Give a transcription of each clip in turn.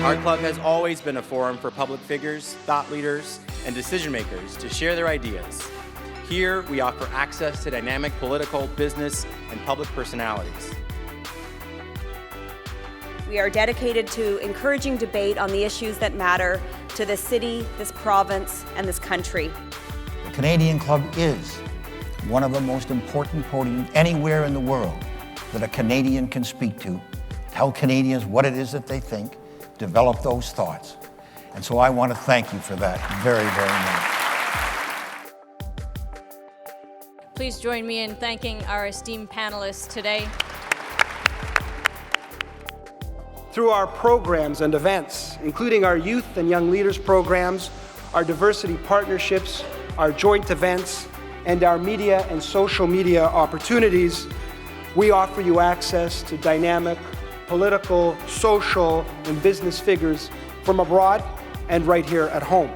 Our club has always been a forum for public figures, thought leaders, and decision makers to share their ideas. Here, we offer access to dynamic political, business, and public personalities. We are dedicated to encouraging debate on the issues that matter to this city, this province, and this country. The Canadian Club is one of the most important podiums anywhere in the world that a Canadian can speak to, tell Canadians what it is that they think, develop those thoughts. And so I want to thank you for that very, very much. Please join me in thanking our esteemed panelists today. Through our programs and events, including our youth and young leaders programs, our diversity partnerships, our joint events, and our media and social media opportunities, we offer you access to dynamic political, social, and business figures from abroad and right here at home.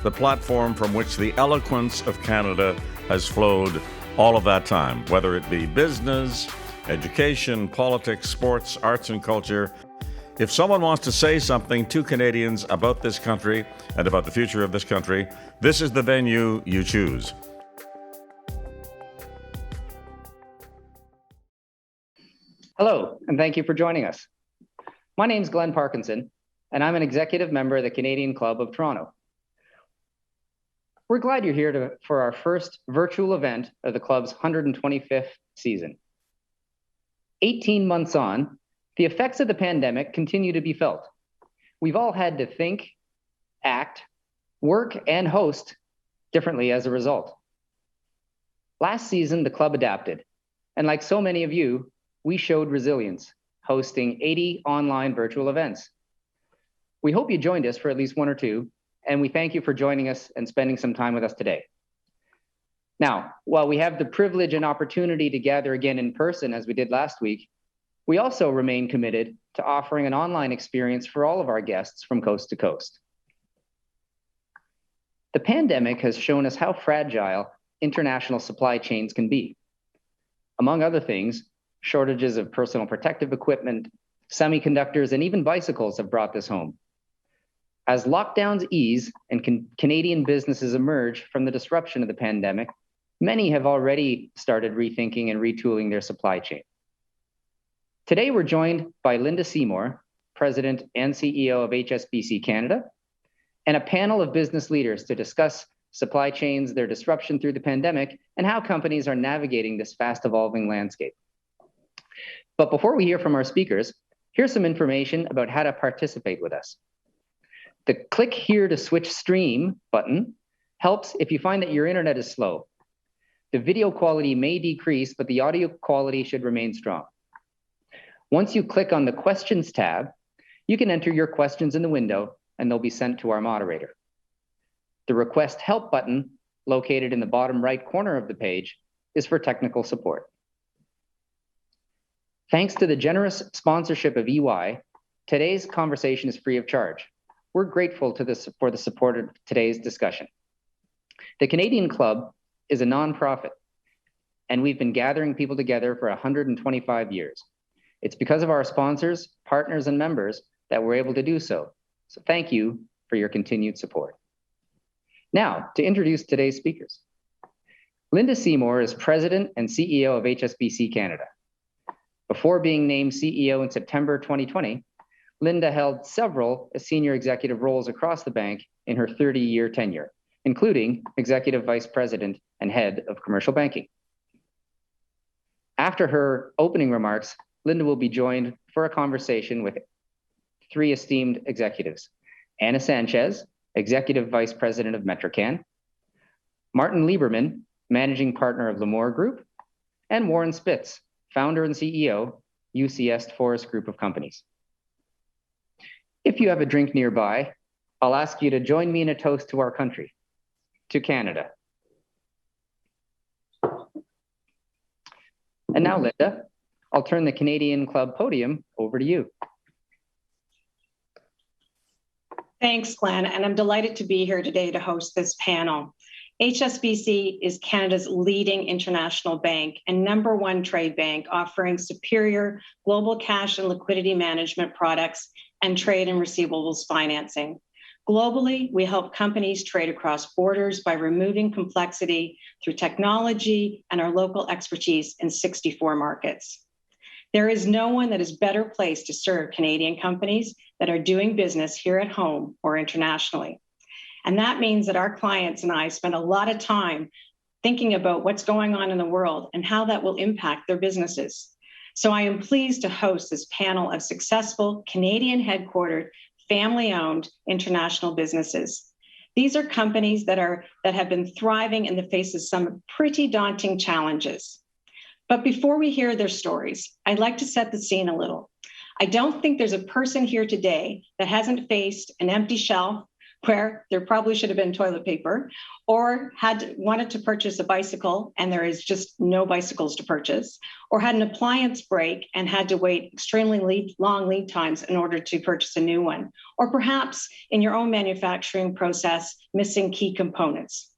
The platform from which the eloquence of Canada has flowed all of that time, whether it be business, education, politics, sports, arts, and culture. If someone wants to say something to Canadians about this country and about the future of this country, this is the venue you choose. Hello, and thank you for joining us. My name's Glenn Parkinson, and I'm an executive member of the Canadian Club of Toronto. We're glad you're here for our first virtual event of the club's 125th season. 18 months on, the effects of the pandemic continue to be felt. We've all had to think, act, work, and host differently as a result. Last season, the club adapted, and like so many of you, we showed resilience, hosting 80 online virtual events. We hope you joined us for at least one or two, and we thank you for joining us and spending some time with us today. Now, while we have the privilege and opportunity to gather again in person as we did last week, we also remain committed to offering an online experience for all of our guests from coast to coast. The pandemic has shown us how fragile international supply chains can be. Among other things, shortages of personal protective equipment, semiconductors, and even bicycles have brought this home. As lockdowns ease and Canadian businesses emerge from the disruption of the pandemic, many have already started rethinking and retooling their supply chain. Today, we're joined by Linda Seymour, President and CEO of HSBC Canada, and a panel of business leaders to discuss supply chains, their disruption through the pandemic, and how companies are navigating this fast-evolving landscape. But before we hear from our speakers, here's some information about how to participate with us. The click here to switch stream button helps if you find that your internet is slow. The video quality may decrease, but the audio quality should remain strong. Once you click on the questions tab, you can enter your questions in the window and they'll be sent to our moderator. The request help button, located in the bottom right corner of the page, is for technical support. Thanks to the generous sponsorship of EY, today's conversation is free of charge. We're grateful for the support of today's discussion. The Canadian Club is a nonprofit, and we've been gathering people together for 125 years. It's because of our sponsors, partners, and members that we're able to do so. So thank you for your continued support. Now, to introduce today's speakers. Linda Seymour is President and CEO of HSBC Canada. Before being named CEO in September 2020, Linda held several senior executive roles across the bank in her 30-year tenure, including Executive Vice President and Head of Commercial Banking. After her opening remarks, Linda will be joined for a conversation with three esteemed executives: Anna Sanchez, Executive Vice President of Metrican; Martin Lieberman, Managing Partner of Lamour Group; and Warren Spitz, Founder and CEO, UCS Forest Group of Companies. If you have a drink nearby, I'll ask you to join me in a toast to our country, to Canada. And now, Linda, I'll turn the Canadian Club podium over to you. Thanks, Glenn, and I'm delighted to be here today to host this panel. HSBC is Canada's leading international bank and #1 trade bank, offering superior global cash and liquidity management products and trade and receivables financing. Globally, we help companies trade across borders by removing complexity through technology and our local expertise in 64 markets. There is no one that is better placed to serve Canadian companies that are doing business here at home or internationally. And that means that our clients and I spend a lot of time thinking about what's going on in the world and how that will impact their businesses. So I am pleased to host this panel of successful Canadian headquartered, family-owned international businesses. These are companies that have been thriving in the face of some pretty daunting challenges. But before we hear their stories, I'd like to set the scene a little. I don't think there's a person here today that hasn't faced an empty shelf where there probably should have been toilet paper, or wanted to purchase a bicycle and there is just no bicycles to purchase, or had an appliance break and had to wait extremely long lead times in order to purchase a new one, or perhaps in your own manufacturing process, missing key components.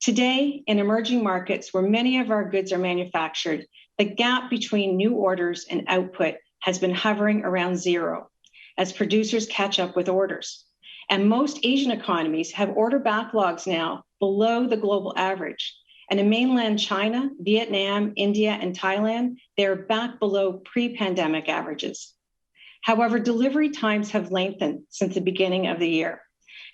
Today, in emerging markets where many of our goods are manufactured, the gap between new orders and output has been hovering around zero as producers catch up with orders. And most Asian economies have order backlogs now below the global average. And in mainland China, Vietnam, India, and Thailand, they're back below pre-pandemic averages. However, delivery times have lengthened since the beginning of the year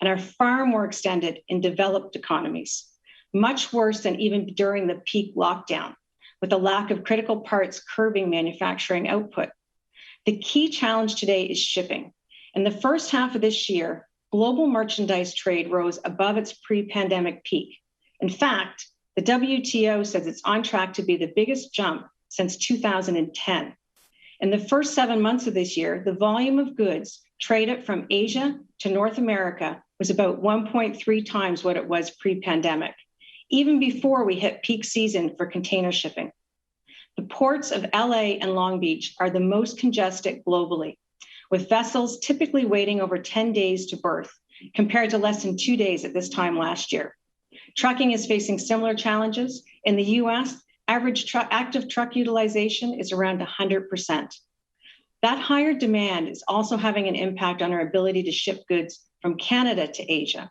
and are far more extended in developed economies, much worse than even during the peak lockdown, with the lack of critical parts curbing manufacturing output. The key challenge today is shipping. In the first half of this year, global merchandise trade rose above its pre-pandemic peak. In fact, the WTO says it's on track to be the biggest jump since 2010. In the first 7 months of this year, the volume of goods traded from Asia to North America was about 1.3 times what it was pre-pandemic, even before we hit peak season for container shipping. The ports of LA and Long Beach are the most congested globally, with vessels typically waiting over 10 days to berth, compared to less than 2 days at this time last year. Trucking is facing similar challenges. In the US, average active truck utilization is around 100%. That higher demand is also having an impact on our ability to ship goods from Canada to Asia.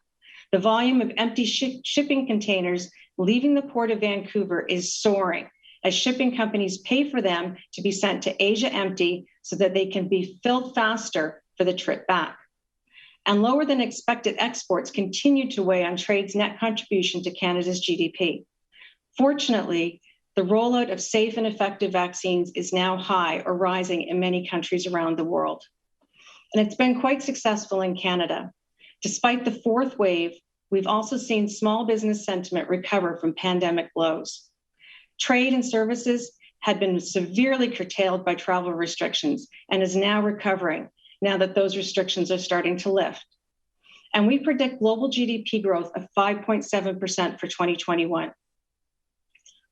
The volume of empty shipping containers leaving the Port of Vancouver is soaring as shipping companies pay for them to be sent to Asia empty so that they can be filled faster for the trip back. And lower than expected exports continue to weigh on trade's net contribution to Canada's GDP. Fortunately, the rollout of safe and effective vaccines is now high or rising in many countries around the world. And it's been quite successful in Canada. Despite the fourth wave, we've also seen small business sentiment recover from pandemic lows. Trade and services had been severely curtailed by travel restrictions and is now recovering now that those restrictions are starting to lift. And we predict global GDP growth of 5.7% for 2021.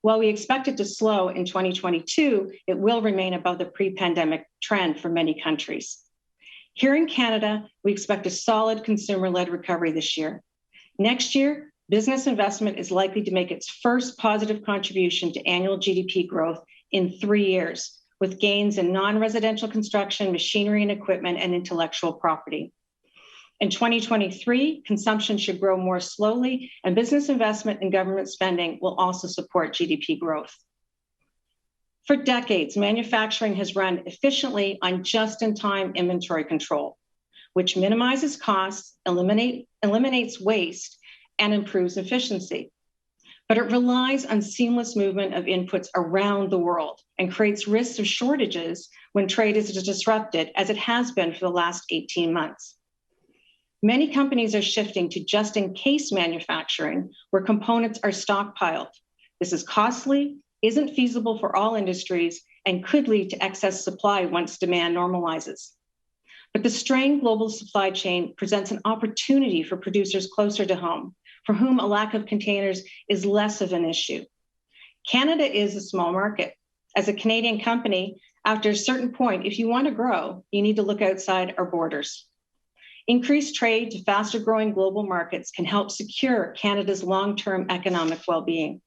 While we expect it to slow in 2022, it will remain above the pre-pandemic trend for many countries. Here in Canada, we expect a solid consumer-led recovery this year. Next year, business investment is likely to make its first positive contribution to annual GDP growth in 3 years, with gains in non-residential construction, machinery and equipment, and intellectual property. In 2023, consumption should grow more slowly, and business investment and government spending will also support GDP growth. For decades, manufacturing has run efficiently on just-in-time inventory control, which minimizes costs, eliminates waste, and improves efficiency. But it relies on seamless movement of inputs around the world and creates risks of shortages when trade is disrupted, as it has been for the last 18 months. Many companies are shifting to just-in-case manufacturing, where components are stockpiled. This is costly, isn't feasible for all industries, and could lead to excess supply once demand normalizes. But the strained global supply chain presents an opportunity for producers closer to home, for whom a lack of containers is less of an issue. Canada is a small market. As a Canadian company, after a certain point, if you want to grow, you need to look outside our borders. Increased trade to faster growing global markets can help secure Canada's long-term economic well-being.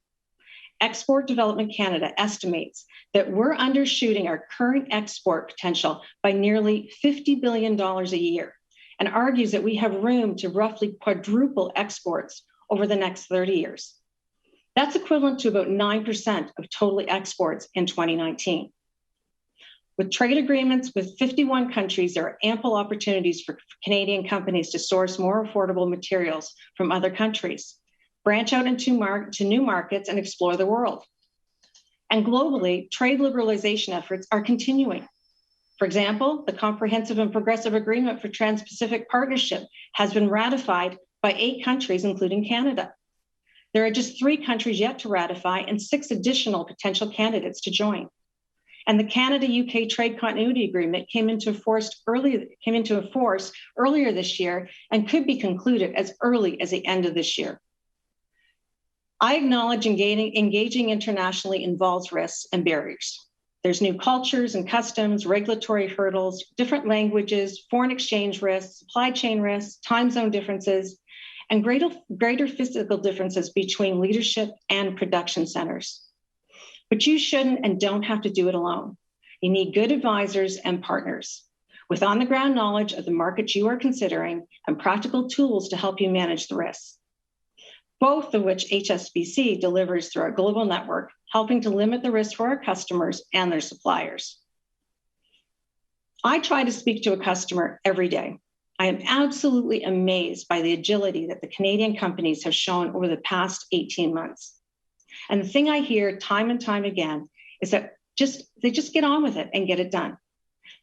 Export Development Canada estimates that we're undershooting our current export potential by nearly $50 billion a year, and argues that we have room to roughly quadruple exports over the next 30 years. That's equivalent to about 9% of total exports in 2019. With trade agreements with 51 countries, there are ample opportunities for Canadian companies to source more affordable materials from other countries, branch out into new markets, and explore the world. And globally, trade liberalization efforts are continuing. For example, the Comprehensive and Progressive Agreement for Trans-Pacific Partnership has been ratified by 8 countries, including Canada. There are just 3 countries yet to ratify and 6 additional potential candidates to join. And the Canada-UK Trade Continuity Agreement came into force earlier this year and could be concluded as early as the end of this year. I acknowledge engaging internationally involves risks and barriers. There's new cultures and customs, regulatory hurdles, different languages, foreign exchange risks, supply chain risks, time zone differences, and greater physical differences between leadership and production centers. But you shouldn't and don't have to do it alone. You need good advisors and partners with on-the-ground knowledge of the markets you are considering and practical tools to help you manage the risks, both of which HSBC delivers through our global network, helping to limit the risk for our customers and their suppliers. I try to speak to a customer every day. I am absolutely amazed by the agility that the Canadian companies have shown over the past 18 months. And the thing I hear time and time again is that they just get on with it and get it done.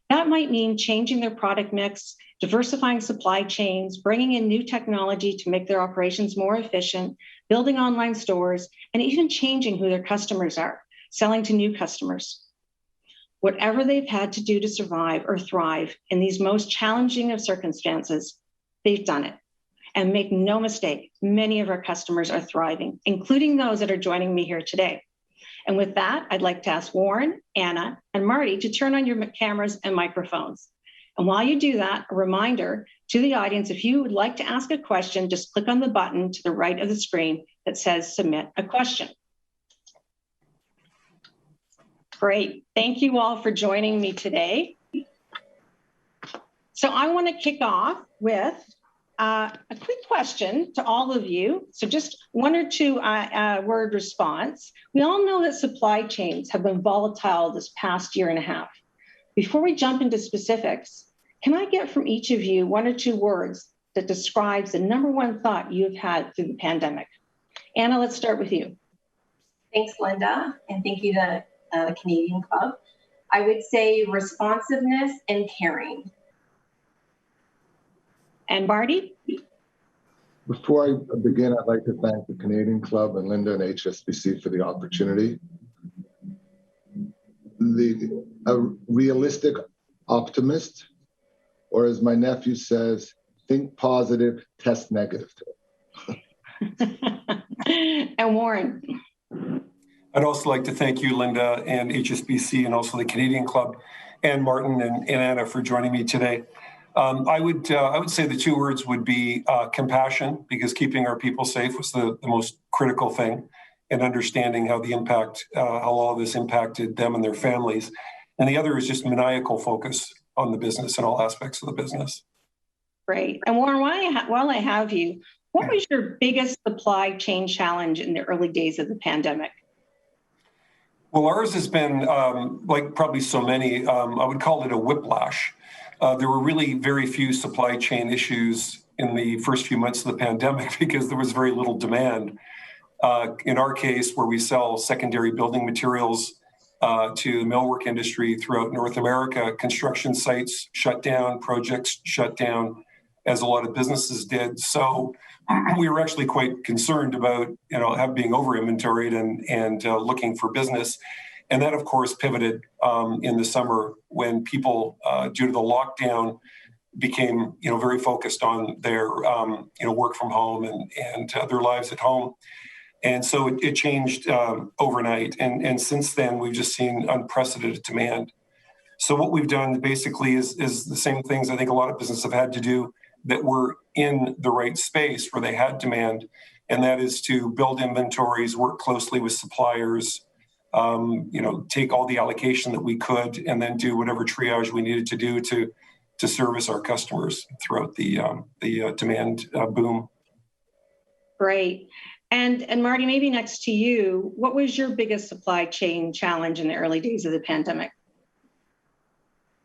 That might mean changing their product mix, diversifying supply chains, bringing in new technology to make their operations more efficient, building online stores, and even changing who their customers are, selling to new customers. Whatever they've had to do to survive or thrive in these most challenging of circumstances, they've done it. And make no mistake, many of our customers are thriving, including those that are joining me here today. And with that, I'd like to ask Warren, Anna, and Marty to turn on your cameras and microphones. And while you do that, a reminder to the audience, if you would like to ask a question, just click on the button to the right of the screen that says Submit a Question. Great. Thank you all for joining me today. So I want to kick off with a quick question to all of you. So just 1 or 2 word response. We all know that supply chains have been volatile this past year and a half. Before we jump into specifics, can I get from each of you 1 or 2 words that describes the #1 thought you've had through the pandemic? Anna, let's start with you. Thanks, Linda, and thank you to the Canadian Club. I would say responsiveness and caring. And Marty? Before I begin, I'd like to thank the Canadian Club and Linda and HSBC for the opportunity. A realistic optimist, or as my nephew says, think positive, test negative. And Warren? I'd also like to thank you, Linda, and HSBC, and also the Canadian Club, and Martin and Anna for joining me today. I would say the 2 words would be compassion, because keeping our people safe was the most critical thing, and understanding how all of this impacted them and their families. And the other is just maniacal focus on the business and all aspects of the business. Great. And Warren, while I have you, what was your biggest supply chain challenge in the early days of the pandemic? Well, ours has been, like probably so many, I would call it a whiplash. There were really very few supply chain issues in the first few months of the pandemic because there was very little demand. In our case, where we sell secondary building materials to the millwork industry throughout North America, construction sites shut down, projects shut down, as a lot of businesses did. So we were actually quite concerned about, being over inventoried and looking for business. And that, of course, pivoted in the summer when people, due to the lockdown, became, very focused on their, work from home and their lives at home. And so it changed overnight. And since then, we've just seen unprecedented demand. So what we've done basically is the same things I think a lot of businesses have had to do, that were in the right space where they had demand, and that is to build inventories, work closely with suppliers, take all the allocation that we could, and then do whatever triage we needed to do to service our customers throughout the demand boom. Great. And Marty, maybe next to you, what was your biggest supply chain challenge in the early days of the pandemic?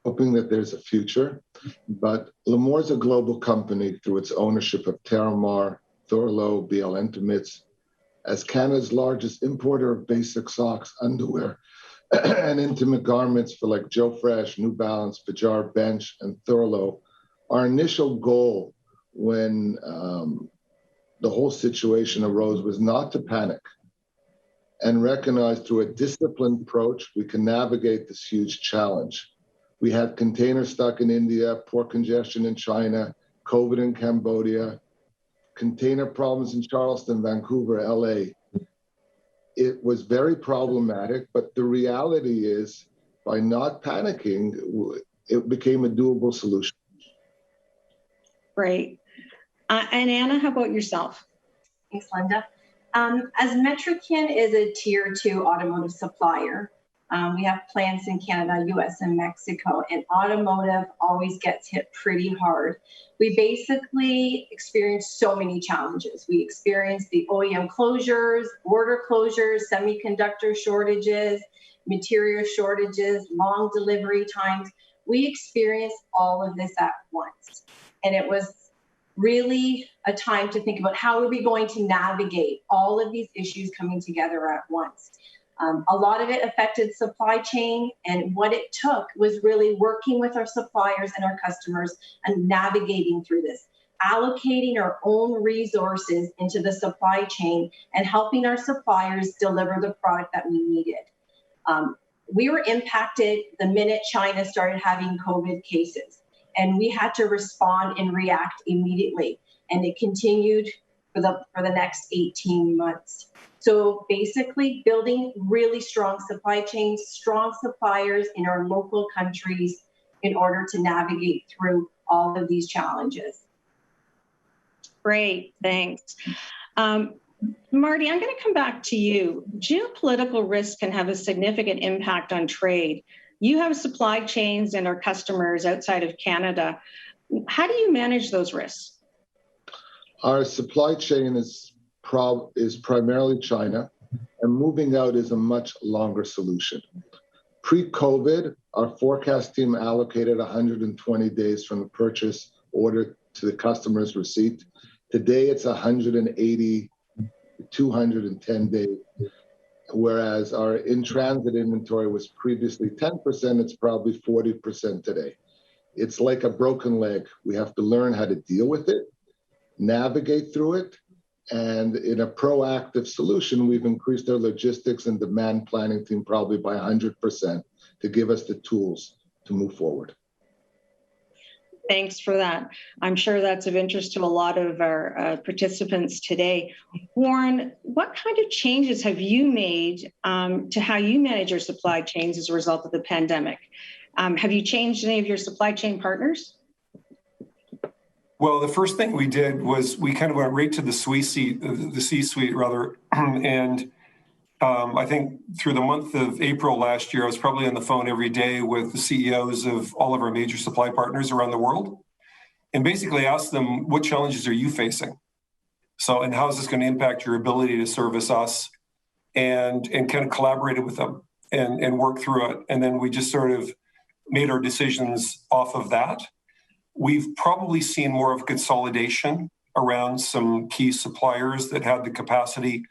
Hoping that there's a future, but Lamour is a global company through its ownership of Terramar, Thurlow, BL Intimates, as Canada's largest importer of basic socks, underwear, and intimate garments for like Joe Fresh, New Balance, Fajar, Bench, and Thurlow. Our initial goal when the whole situation arose was not to panic and recognize through a disciplined approach we can navigate this huge challenge. We had containers stuck in India, port congestion in China, COVID in Cambodia, container problems in Charleston, Vancouver, LA. It was very problematic, but the reality is by not panicking, it became a doable solution. Great. And Anna, how about yourself? Thanks, Linda. As Metrican is a tier 2 automotive supplier, we have plants in Canada, US, and Mexico, and automotive always gets hit pretty hard. We basically experienced so many challenges. We experienced the OEM closures, border closures, semiconductor shortages, material shortages, long delivery times. We experienced all of this at once. And it was really a time to think about how are we going to navigate all of these issues coming together at once. A lot of it affected supply chain, and what it took was really working with our suppliers and our customers and navigating through this, allocating our own resources into the supply chain and helping our suppliers deliver the product that we needed. We were impacted the minute China started having COVID cases, and we had to respond and react immediately, and it continued for the next 18 months. So basically building really strong supply chains, strong suppliers in our local countries in order to navigate through all of these challenges. Great, thanks. Marty, I'm going to come back to you. Geopolitical risk can have a significant impact on trade. You have supply chains and our customers outside of Canada. How do you manage those risks? Our supply chain is primarily China, and moving out is a much longer solution. Pre-COVID, our forecast team allocated 120 days from the purchase order to the customer's receipt. Today, it's 180 to 210 days, whereas our in-transit inventory was previously 10%, it's probably 40% today. It's like a broken leg. We have to learn how to deal with it, navigate through it, and in a proactive solution, we've increased our logistics and demand planning team probably by 100% to give us the tools to move forward. Thanks for that. I'm sure that's of interest to a lot of our participants today. Warren, what kind of changes have you made to how you manage your supply chains as a result of the pandemic? Have you changed any of your supply chain partners? Well, the first thing we did was we kind of went right to the C-suite rather, and I think through the month of April last year, I was probably on the phone every day with the CEOs of all of our major supply partners around the world, and basically asked them, what challenges are you facing? So, and how is this going to impact your ability to service us? And kind of collaborated with them and worked through it. And then we just sort of made our decisions off of that. We've probably seen more of consolidation around some key suppliers that had the capacity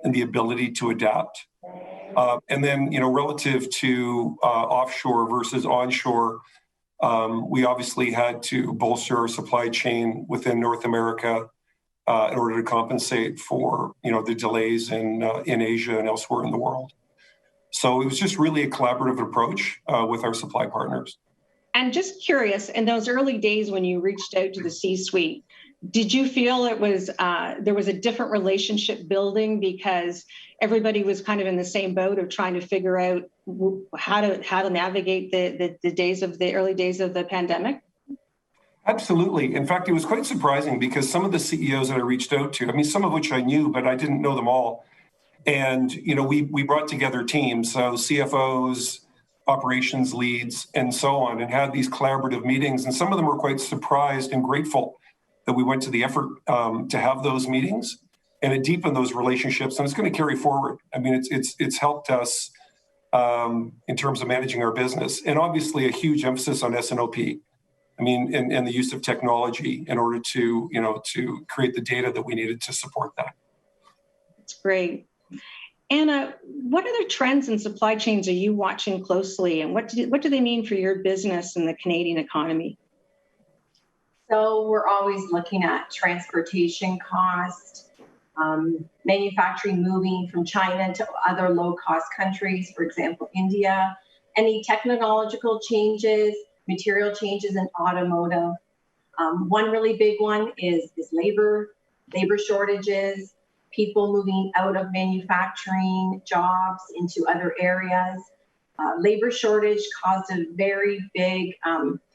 and the ability to adapt. And then, relative to offshore versus onshore, we obviously had to bolster our supply chain within North America in order to compensate for, the delays in Asia and elsewhere in the world. So it was just really a collaborative approach with our supply partners. And just curious, in those early days when you reached out to the C-suite, did you feel it was there was a different relationship building because everybody was kind of in the same boat of trying to figure out how to navigate the early days of the pandemic? Absolutely. In fact, it was quite surprising because some of the CEOs that I reached out to, I mean, some of which I knew, but I didn't know them all. And, we brought together teams, so CFOs, operations leads, and so on, and had these collaborative meetings. And some of them were quite surprised and grateful that we went to the effort to have those meetings, and it deepened those relationships. And it's going to carry forward. I mean, it's helped us in terms of managing our business, and obviously a huge emphasis on S&OP. I mean, and the use of technology in order to, to create the data that we needed to support that. That's great. Anna, what other trends in supply chains are you watching closely, and what do they mean for your business and the Canadian economy? So we're always looking at transportation cost, manufacturing moving from China to other low-cost countries, for example, India, any technological changes, material changes in automotive. One really big one is labor shortages, people moving out of manufacturing jobs into other areas. Labor shortage caused a very big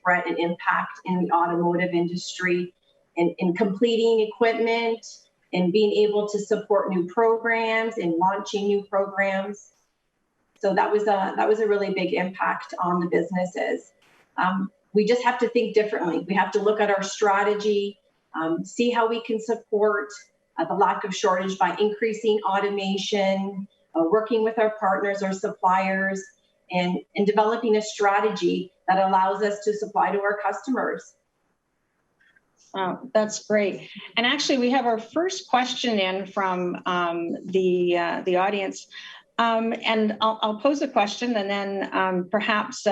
threat and impact in the automotive industry in completing equipment and being able to support new programs and launching new programs. So that was a really big impact on the businesses. We just have to think differently. We have to look at our strategy, see how we can support the lack of shortage by increasing automation, working with our partners or suppliers, and developing a strategy that allows us to supply to our customers. That's great. And actually, we have our first question in from the audience. And I'll pose a question and then perhaps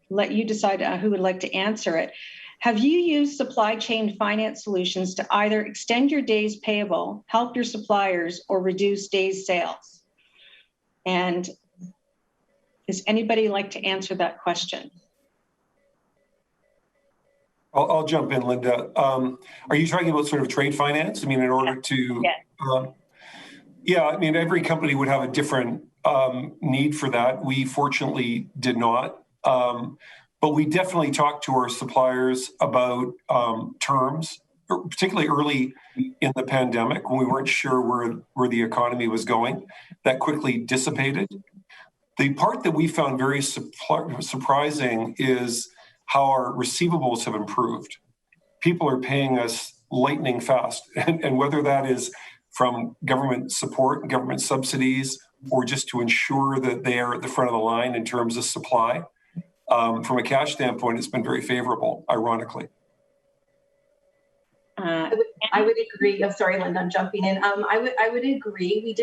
let you decide who would like to answer it. Have you used supply chain finance solutions to either extend your days payable, help your suppliers, or reduce days sales? And does anybody like to answer that question? I'll jump in, Linda. Are you talking about sort of trade finance? I mean, in order to... Yeah, I mean, every company would have a different need for that. We fortunately did not. But we definitely talked to our suppliers about terms, particularly early in the pandemic when we weren't sure where the economy was going. That quickly dissipated. The part that we found very surprising is how our receivables have improved. People are paying us lightning fast, and whether that is from government support, government subsidies, or just to ensure that they are at the front of the line in terms of supply. From a cash standpoint, it's been very favorable, ironically. I would agree. I'm sorry, Linda, I'm jumping in. I would agree.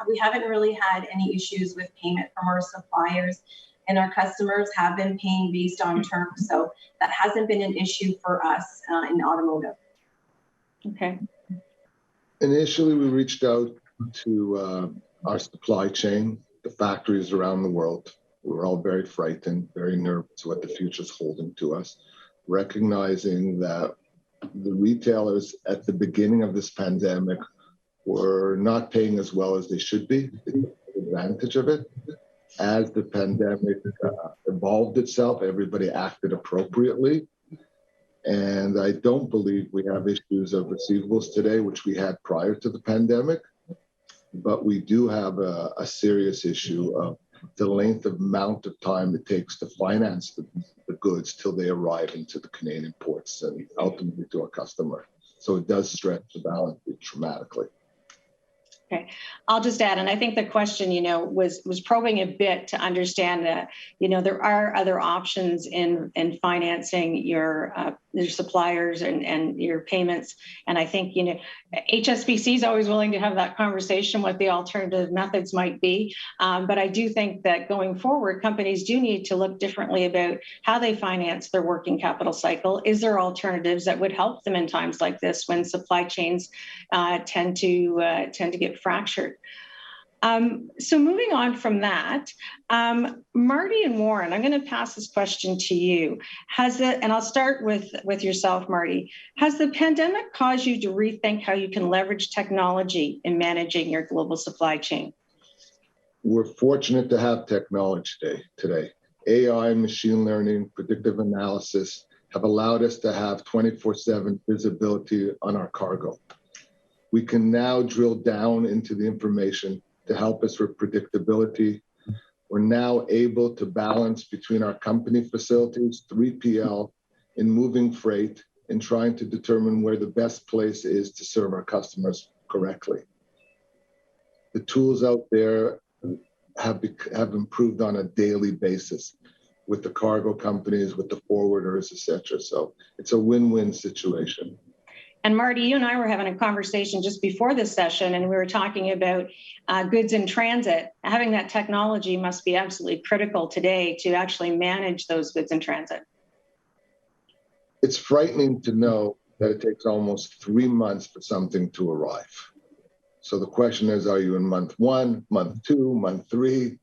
We haven't really had any issues with payment from our suppliers, and our customers have been paying based on terms. So that hasn't been an issue for us in automotive. Okay. Initially, we reached out to our supply chain, the factories around the world. We were all very frightened, very nervous what the future's holding to us, recognizing that the retailers at the beginning of this pandemic were not paying as well as they should be. They took advantage of it. As the pandemic evolved itself, everybody acted appropriately. And I don't believe we have issues of receivables today, which we had prior to the pandemic. But we do have a serious issue of the length of amount of time it takes to finance the goods till they arrive into the Canadian ports and ultimately to our customer. So it does stretch the balance sheet dramatically. Okay, I'll just add, and I think the question, was probing a bit to understand that, there are other options in financing your suppliers and your payments. And I think, HSBC is always willing to have that conversation what the alternative methods might be. But I do think that going forward, companies do need to look differently about how they finance their working capital cycle. Is there alternatives that would help them in times like this when supply chains tend to get fractured? So moving on from that, Marty and Warren, I'm going to pass this question to you. And I'll start with yourself, Marty. Has the pandemic caused you to rethink how you can leverage technology in managing your global supply chain? We're fortunate to have technology today. AI, machine learning, predictive analysis have allowed us to have 24/7 visibility on our cargo. We can now drill down into the information to help us with predictability. We're now able to balance between our company facilities, 3PL, in moving freight and trying to determine where the best place is to serve our customers correctly. The tools out there have improved on a daily basis with the cargo companies, with the forwarders, et cetera. So it's a win-win situation. And Marty, you and I were having a conversation just before this session, and we were talking about goods in transit. Having that technology must be absolutely critical today to actually manage those goods in transit. It's frightening to know that it takes almost 3 months for something to arrive. So the question is, are you in month 1, month 2, month 3?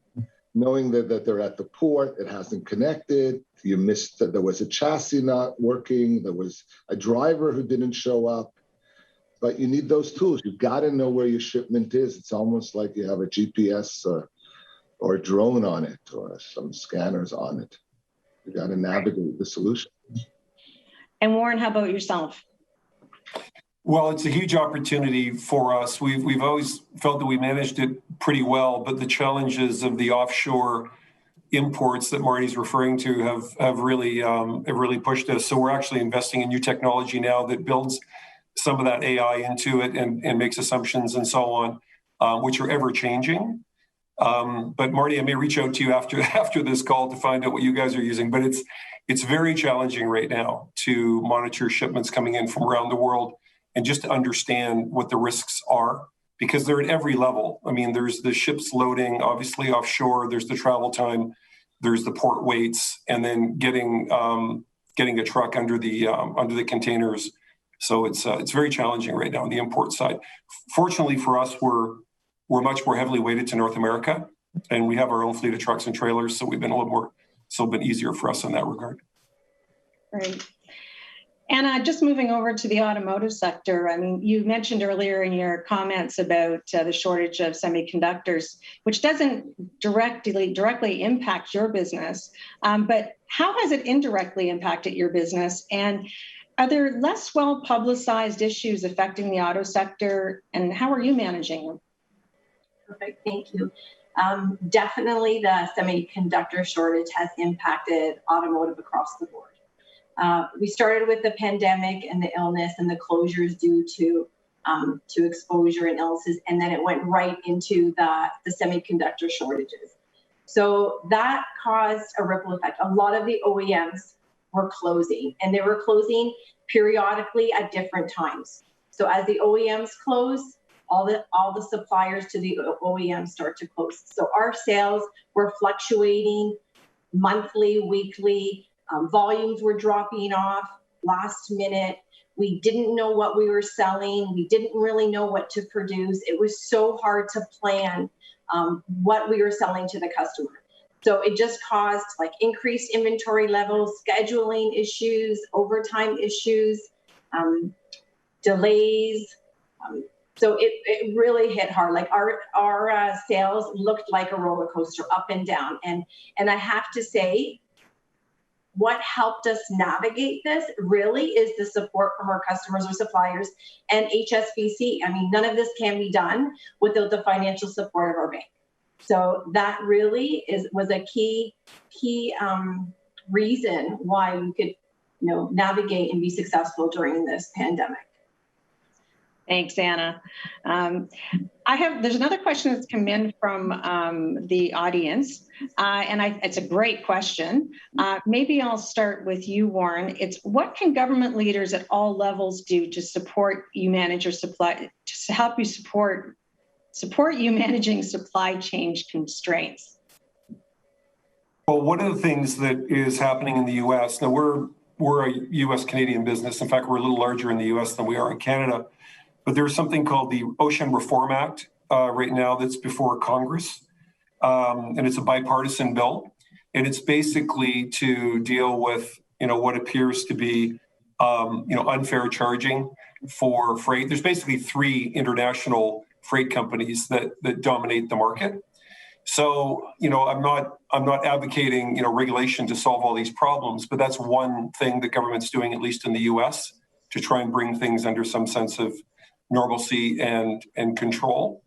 Knowing that they're at the port, it hasn't connected, you missed that there was a chassis not working, there was a driver who didn't show up, but you need those tools. You've got to know where your shipment is. It's almost like you have a GPS or a drone on it or some scanners on it. You got to navigate the solution. And Warren, how about yourself? Well, it's a huge opportunity for us. We've always felt that we managed it pretty well, but the challenges of the offshore imports that Marty's referring to have really pushed us. So we're actually investing in new technology now that builds some of that AI into it and makes assumptions and so on, which are ever changing. But Marty, I may reach out to you after this call to find out what you guys are using. But it's very challenging right now to monitor shipments coming in from around the world and just to understand what the risks are, because they're at every level. I mean, there's the ships loading, obviously offshore, there's the travel time, there's the port waits, and then getting a truck under the containers. So it's very challenging right now on the import side. Fortunately for us, we're much more heavily weighted to North America, and we have our own fleet of trucks and trailers, so we've been a little more, so been easier for us in that regard. Right. And just moving over to the automotive sector, I mean, you mentioned earlier in your comments about the shortage of semiconductors, which doesn't directly impact your business, but how has it indirectly impacted your business? And are there less well-publicized issues affecting the auto sector, and how are you managing them? Perfect, thank you. Definitely the semiconductor shortage has impacted automotive across the board. We started with the pandemic and the illness and the closures due to exposure and illnesses, and then it went right into the semiconductor shortages. So that caused a ripple effect. A lot of the OEMs were closing, and they were closing periodically at different times. So as the OEMs close, all the suppliers to the OEMs start to close. So our sales were fluctuating monthly, weekly. Volumes were dropping off last minute. We didn't know what we were selling. We didn't really know what to produce. It was so hard to plan what we were selling to the customer. So it just caused like increased inventory levels, scheduling issues, overtime issues, delays. So it really hit hard. Like our sales looked like a roller coaster, up and down. And I have to say, what helped us navigate this really is the support from our customers or suppliers and HSBC. I mean, none of this can be done without the financial support of our bank. So that really was a key reason why we could, navigate and be successful during this pandemic. Thanks, Anna. There's another question that's come in from the audience, and it's a great question. Maybe I'll start with you, Warren. It's what can government leaders at all levels do to support you manage your supply, to help you support you managing supply chain constraints? Well, one of the things that is happening in the U.S. now, we're a U.S. Canadian business. In fact, we're a little larger in the U.S. than we are in Canada. But there's something called the Ocean Reform Act right now that's before Congress, and it's a bipartisan bill, and it's basically to deal with what appears to be unfair charging for freight. There's basically 3 international freight companies that dominate the market, So, I'm not advocating, regulation to solve all these problems, but that's one thing that government's doing, at least in the US, to try and bring things under some sense of normalcy and control.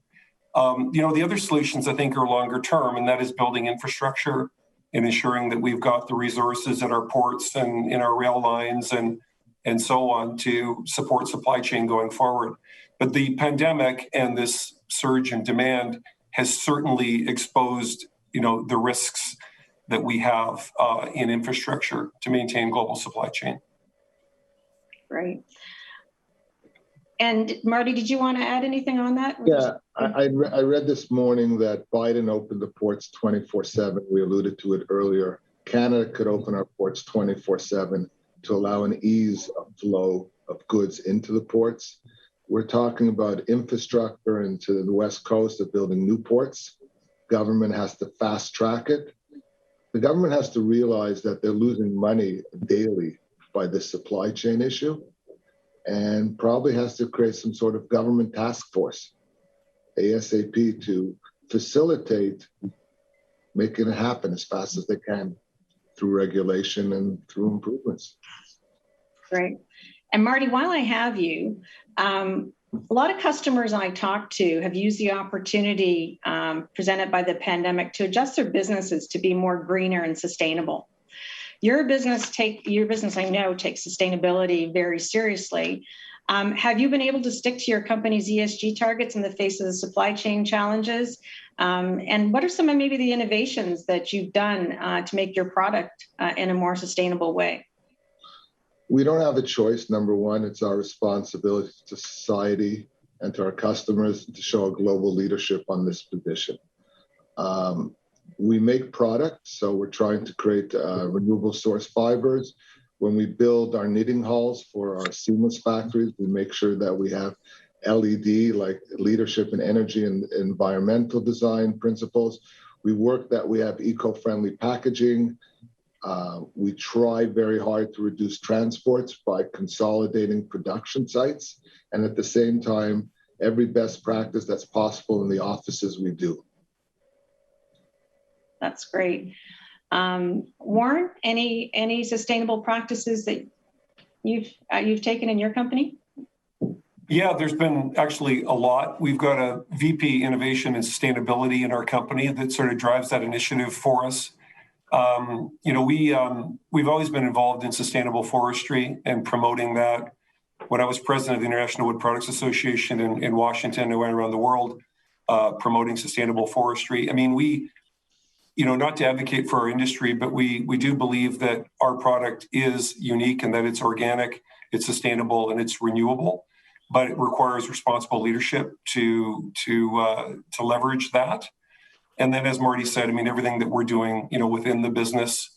The other solutions I think are longer term, and that is building infrastructure and ensuring that we've got the resources at our ports and in our rail lines and so on to support supply chain going forward. But the pandemic and this surge in demand has certainly exposed, the risks that we have in infrastructure to maintain global supply chain. Right. And Marty, did you want to add anything on that? Yeah, I read this morning that Biden opened the ports 24/7. We alluded to it earlier. Canada could open our ports 24/7 to allow an ease of flow of goods into the ports. We're talking about infrastructure into the West Coast of building new ports. Government has to fast track it. The government has to realize that they're losing money daily by this supply chain issue, and probably has to create some sort of government task force, ASAP, to facilitate making it happen as fast as they can through regulation and through improvements. Great. And Marty, while I have you, a lot of customers I talk to have used the opportunity presented by the pandemic to adjust their businesses to be more greener and sustainable. Your business, I know, takes sustainability very seriously. Have you been able to stick to your company's ESG targets in the face of the supply chain challenges? And what are some of maybe the innovations that you've done to make your product in a more sustainable way? We don't have a choice. Number one, it's our responsibility to society and to our customers to show a global leadership on this position. We make products, so we're trying to create renewable source fibers. When we build our knitting halls for our seamless factories, we make sure that we have LED, like leadership in energy and environmental design principles. We work that we have eco-friendly packaging. We try very hard to reduce transports by consolidating production sites. And at the same time, every best practice that's possible in the offices we do. That's great. Warren, any sustainable practices that you've taken in your company? Yeah, there's been actually a lot. We've got a VP Innovation and Sustainability in our company that sort of drives that initiative for us. We've always been involved in sustainable forestry and promoting that. When I was president of the International Wood Products Association in Washington, I went around the world promoting sustainable forestry. I mean, not to advocate for our industry, but we do believe that our product is unique and that it's organic, it's sustainable, and it's renewable. But it requires responsible leadership to leverage that. And then, as Marty said, I mean, everything that we're doing, within the business,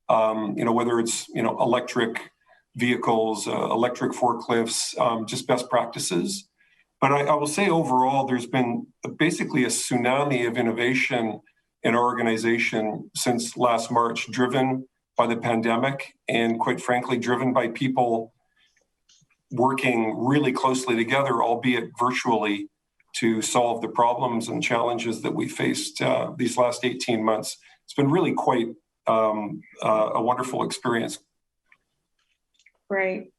whether it's, electric vehicles, electric forklifts, just best practices. But I will say overall, there's been basically a tsunami of innovation in our organization since last March, driven by the pandemic and, quite frankly, driven by people working really closely together, albeit virtually, to solve the problems and challenges that we faced these last 18 months. It's been really quite a wonderful experience. Great.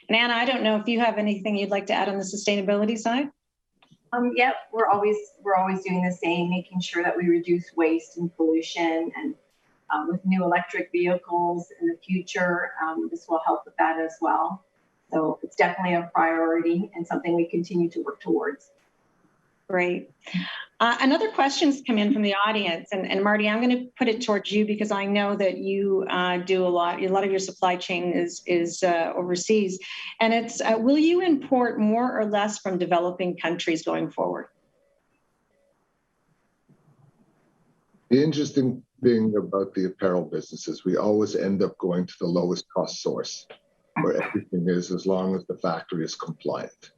And Anna, I don't know if you have anything you'd like to add on the sustainability side? Yep, we're always doing the same, making sure that we reduce waste and pollution, and with new electric vehicles in the future, this will help with that as well. So it's definitely a priority and something we continue to work towards. Great. Another question's come in from the audience, and Marty, I'm going to put it towards you because I know that you do a lot of your supply chain is overseas, and it's will you import more or less from developing countries going forward? The interesting thing about the apparel business is we always end up going to the lowest cost source where everything is, as long as the factory is compliant.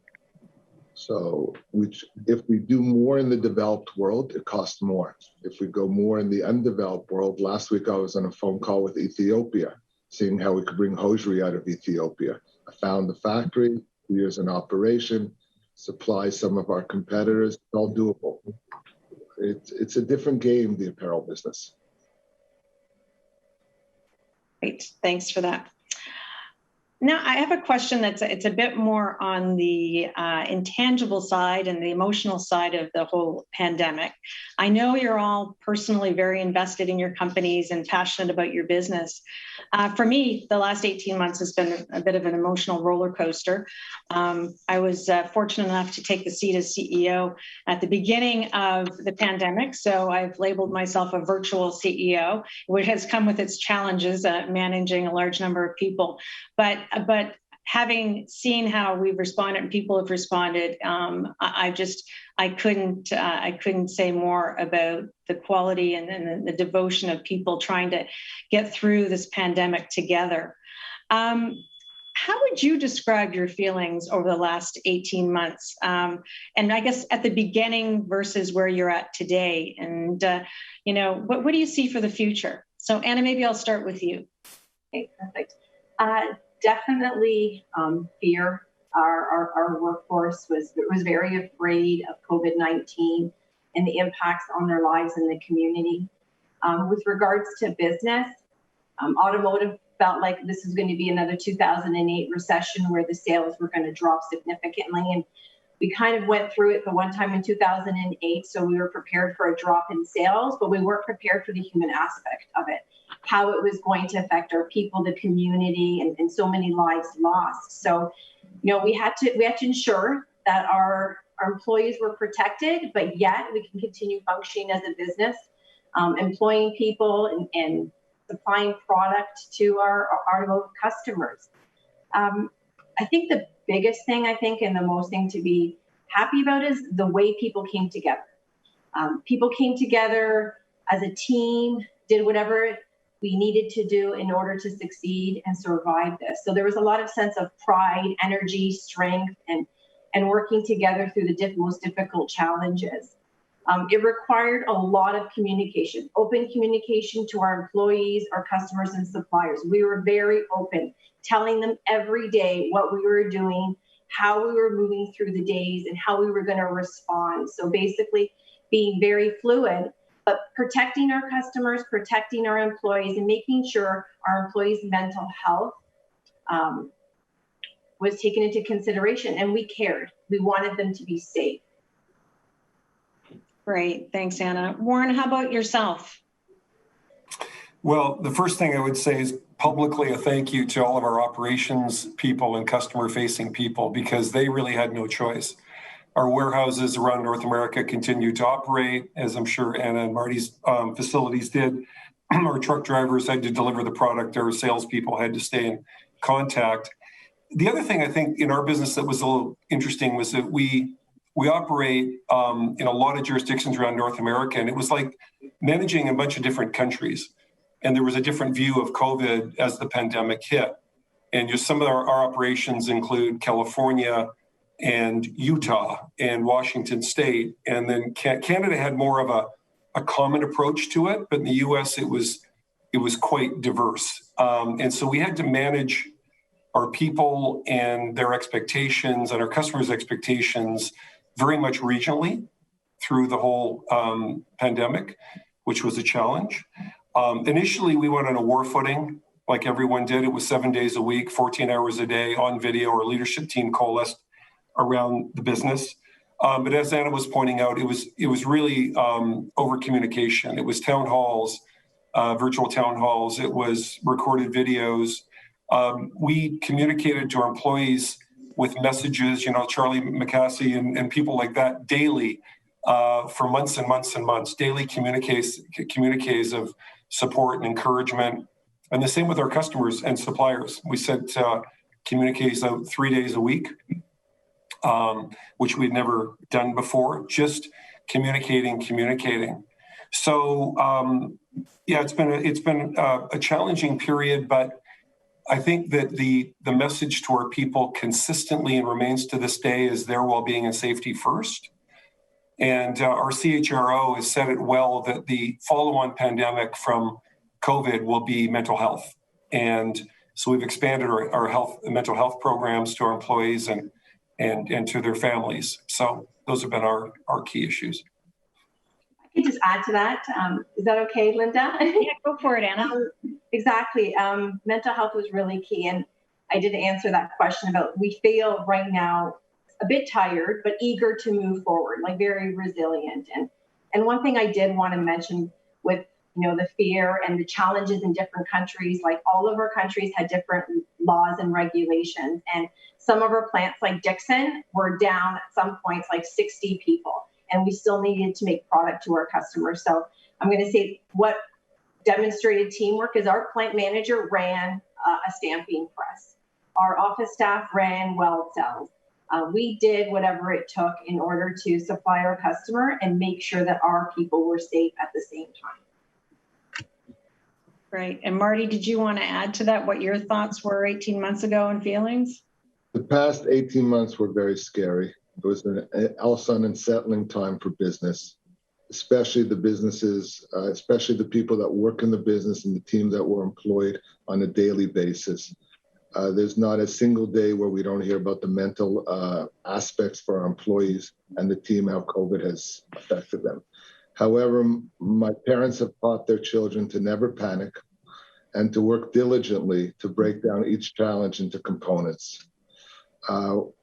So if we do more in the developed world, it costs more. If we go more in the undeveloped world, last week I was on a phone call with Ethiopia, seeing how we could bring hosiery out of Ethiopia. I found the factory, 2 years in operation, supply some of our competitors, it's all doable. it's a different game, the apparel business. Great, thanks for that. Now, I have a question it's a bit more on the intangible side and the emotional side of the whole pandemic. I know you're all personally very invested in your companies and passionate about your business. For me, the last 18 months has been a bit of an emotional roller coaster. I was fortunate enough to take the seat as CEO at the beginning of the pandemic, so I've labeled myself a virtual CEO, which has come with its challenges, managing a large number of people. But having seen how we've responded and people have responded, I couldn't say more about the quality and the devotion of people trying to get through this pandemic together. How would you describe your feelings over the last 18 months? And I guess at the beginning versus where you're at today, and what do you see for the future? So Anna, maybe I'll start with you. Okay, perfect. Definitely fear. Our workforce was very afraid of COVID-19 and the impacts on their lives in the community. With regards to business, automotive felt like this is going to be another 2008 recession where the sales were going to drop significantly. And we kind of went through it the one time in 2008, so we were prepared for a drop in sales, but we weren't prepared for the human aspect of it, how it was going to affect our people, the community, and so many lives lost. So, we had to ensure that our employees were protected, but yet we can continue functioning as a business, employing people and supplying product to our automotive customers. I think the biggest thing, and the most thing to be happy about is the way people came together. People came together as a team, did whatever we needed to do in order to succeed and survive this. So there was a lot of sense of pride, energy, strength, and working together through the most difficult challenges. It required a lot of communication, open communication to our employees, our customers, and suppliers. We were very open, telling them every day what we were doing, how we were moving through the days, and how we were going to respond. So basically being very fluid, but protecting our customers, protecting our employees, and making sure our employees' mental health was taken into consideration. And we cared. We wanted them to be safe. Great. Thanks, Anna. Warren, how about yourself? Well, the first thing I would say is publicly a thank you to all of our operations people and customer-facing people, because they really had no choice. Our warehouses around North America continued to operate, as I'm sure Anna and Marty's facilities did. Our truck drivers had to deliver the product. Our salespeople had to stay in contact. The other thing I think in our business that was a little interesting was that we operate in a lot of jurisdictions around North America, and it was like managing a bunch of different countries. And there was a different view of COVID as the pandemic hit. And just some of our operations include California and Utah and Washington State. And then Canada had more of a common approach to it, but in the US it was quite diverse. And so we had to manage our people and their expectations and our customers' expectations very much regionally through the whole pandemic, which was a challenge. Initially, we went on a war footing, like everyone did. It was 7 days a week, 14 hours a day on video. Our leadership team coalesced around the business. But as Anna was pointing out, it was really over communication. It was town halls, virtual town halls. It was recorded videos. We communicated to our employees with messages, Charlie McCaskey and people like that daily for months and months and months, daily communiques of support and encouragement. And the same with our customers and suppliers. We sent communiques out 3 days a week, which we'd never done before, just communicating. So, it's been a challenging period, but I think that the message to our people consistently and remains to this day is their well-being and safety first. And our CHRO has said it well that the follow-on pandemic from COVID will be mental health. And so we've expanded our mental health programs to our employees and to their families. So those have been our key issues. I could add to that. Is that okay, Linda? Yeah, go for it, Anna. Exactly. Mental health was really key. And I did answer that question about, we feel right now a bit tired, but eager to move forward, like very resilient. And one thing I did want to mention with, the fear and the challenges in different countries, like all of our countries had different laws and regulations. And some of our plants like Dixon were down at some points like 60 people, and we still needed to make product to our customers. So I'm going to say what demonstrated teamwork is our plant manager ran a stamping press. Our office staff ran weld cells. We did whatever it took in order to supply our customer and make sure that our people were safe at the same time. Right. And Marty, did you want to add to that what your thoughts were 18 months ago and feelings? The past 18 months were very scary. It was an also an unsettling time for business, especially the businesses, especially the people that work in the business and the team that were employed on a daily basis. There's not a single day where we don't hear about the mental aspects for our employees and the team, how COVID has affected them. However, my parents have taught their children to never panic and to work diligently to break down each challenge into components.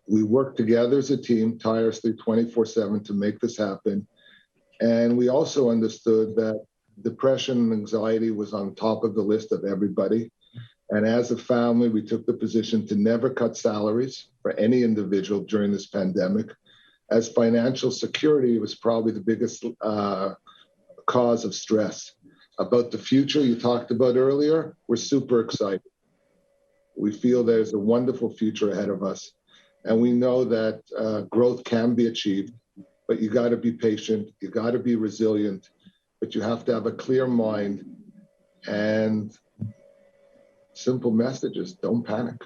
We work together as a team tirelessly 24/7 to make this happen. And we also understood that depression and anxiety was on top of the list of everybody. And as a family, we took the position to never cut salaries for any individual during this pandemic, as financial security was probably the biggest cause of stress. About the future you talked about earlier, we're super excited. We feel there's a wonderful future ahead of us. And we know that growth can be achieved, but you got to be patient, you got to be resilient, but you have to have a clear mind and simple messages, don't panic.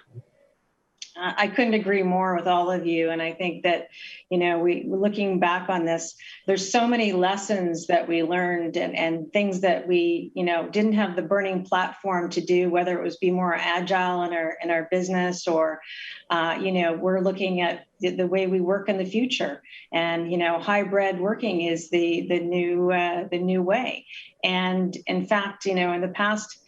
I couldn't agree more with all of you. And I think that, looking back on this, there's so many lessons that we learned and things that we, didn't have the burning platform to do, whether it was be more agile in our business or, we're looking at the way we work in the future. And, hybrid working is the new way. And in fact, in the past,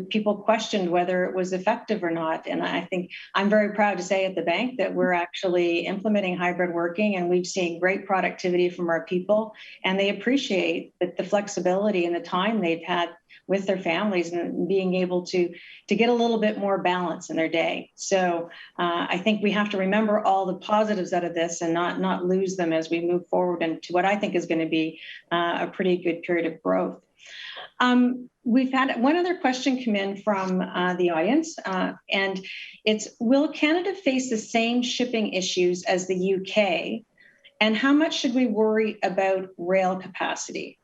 people questioned whether it was effective or not. And I think I'm very proud to say at the bank that we're actually implementing hybrid working, and we've seen great productivity from our people, and they appreciate the flexibility and the time they've had with their families and being able to get a little bit more balance in their day. So I think we have to remember all the positives out of this and not lose them as we move forward into what I think is going to be a pretty good period of growth. We've had one other question come in from the audience, and it's, will Canada face the same shipping issues as the UK? And how much should we worry about rail capacity?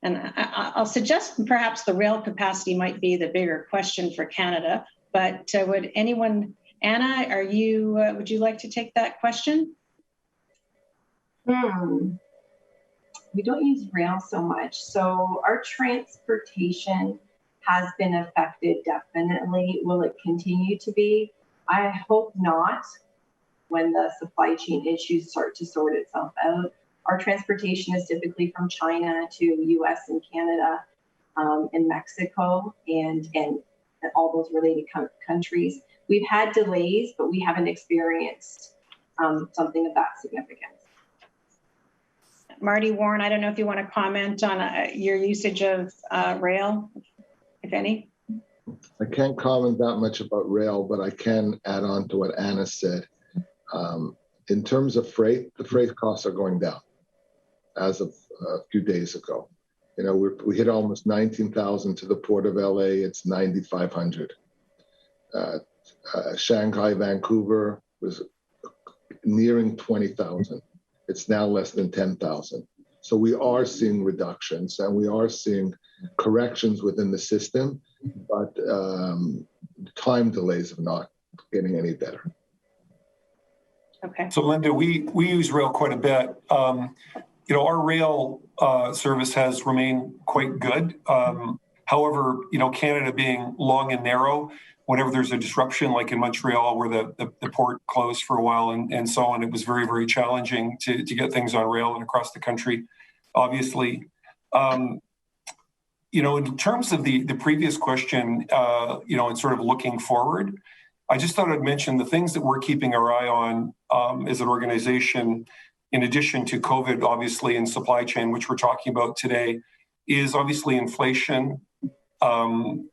And I'll suggest perhaps the rail capacity might be the bigger question for Canada, but would anyone, Anna, would you like to take that question? We don't use rail so much. So our transportation has been affected, definitely. Will it continue to be? I hope not, when the supply chain issues start to sort itself out. Our transportation is typically from China to US and Canada and Mexico and all those related countries. We've had delays, but we haven't experienced something of that significance. Marty, Warren, I don't know if you want to comment on your usage of rail, if any. I can't comment that much about rail, but I can add on to what Anna said. In terms of freight, the freight costs are going down as of a few days ago. We hit almost 19,000 to the port of LA. It's 9,500. Shanghai, Vancouver was nearing 20,000. It's now less than 10,000. So we are seeing reductions and we are seeing corrections within the system, but time delays are not getting any better. Okay. So Linda, we use rail quite a bit. Our rail service has remained quite good. However, Canada being long and narrow, whenever there's a disruption, like in Montreal, where the port closed for a while and so on, it was very, very challenging to get things on rail and across the country. Obviously, In terms of the previous question, and sort of looking forward, I just thought I'd mention the things that we're keeping our eye on as an organization, in addition to COVID, obviously, and supply chain, which we're talking about today, is obviously inflation,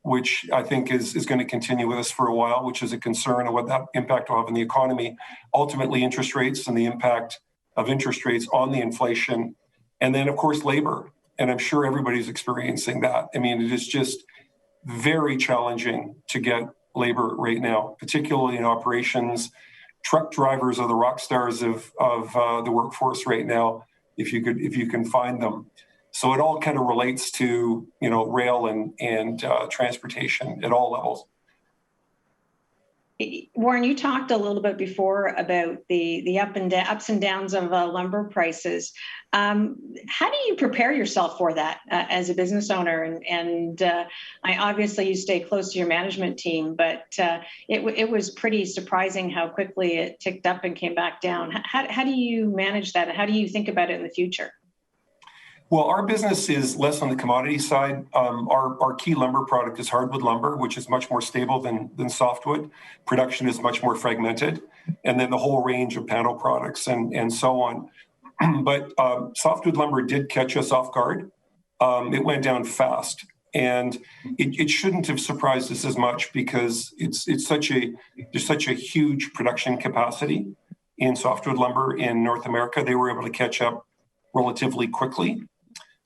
which I think is going to continue with us for a while, which is a concern of what that impact will have on the economy. Ultimately, interest rates and the impact of interest rates on the inflation. And then, of course, labor. And I'm sure everybody's experiencing that. I mean, it is just very challenging to get labor right now, particularly in operations. Truck drivers are the rock stars of the workforce right now, if you can find them. So it all kind of relates to rail and transportation at all levels. Warren, you talked a little bit before about the ups and downs of lumber prices. How do you prepare yourself for that as a business owner? And obviously you stay close to your management team, but it was pretty surprising how quickly it ticked up and came back down. How do you manage that? How do you think about it in the future? Well, our business is less on the commodity side. Our key lumber product is hardwood lumber, which is much more stable than softwood. Production is much more fragmented, and then the whole range of panel products and so on. But softwood lumber did catch us off guard. It went down fast, and it shouldn't have surprised us as much because there's such a huge production capacity in softwood lumber in North America. They were able to catch up relatively quickly.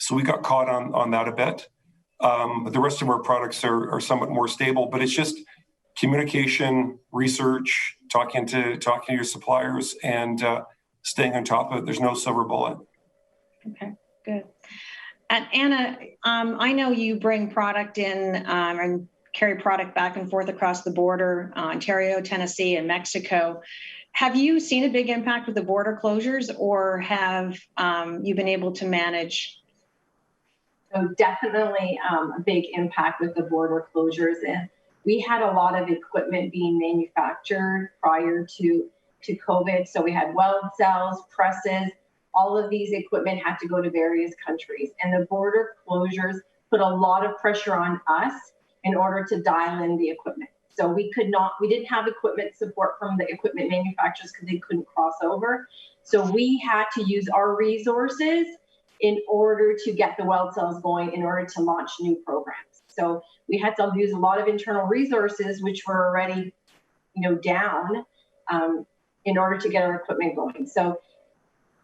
So we got caught on that a bit. But the rest of our products are somewhat more stable, but it's just communication, research, talking to your suppliers, and staying on top of it. There's no silver bullet. Okay, good. And Anna, I know you bring product in and carry product back and forth across the border, Ontario, Tennessee, and Mexico. Have you seen a big impact with the border closures, or have you been able to manage? So definitely a big impact with the border closures. And we had a lot of equipment being manufactured prior to COVID. So we had weld cells, presses, all of these equipment had to go to various countries. And the border closures put a lot of pressure on us in order to dial in the equipment. So we didn't have equipment support from the equipment manufacturers because they couldn't cross over. So we had to use our resources in order to get the weld cells going, in order to launch new programs. So we had to use a lot of internal resources, which were already, down, in order to get our equipment going. So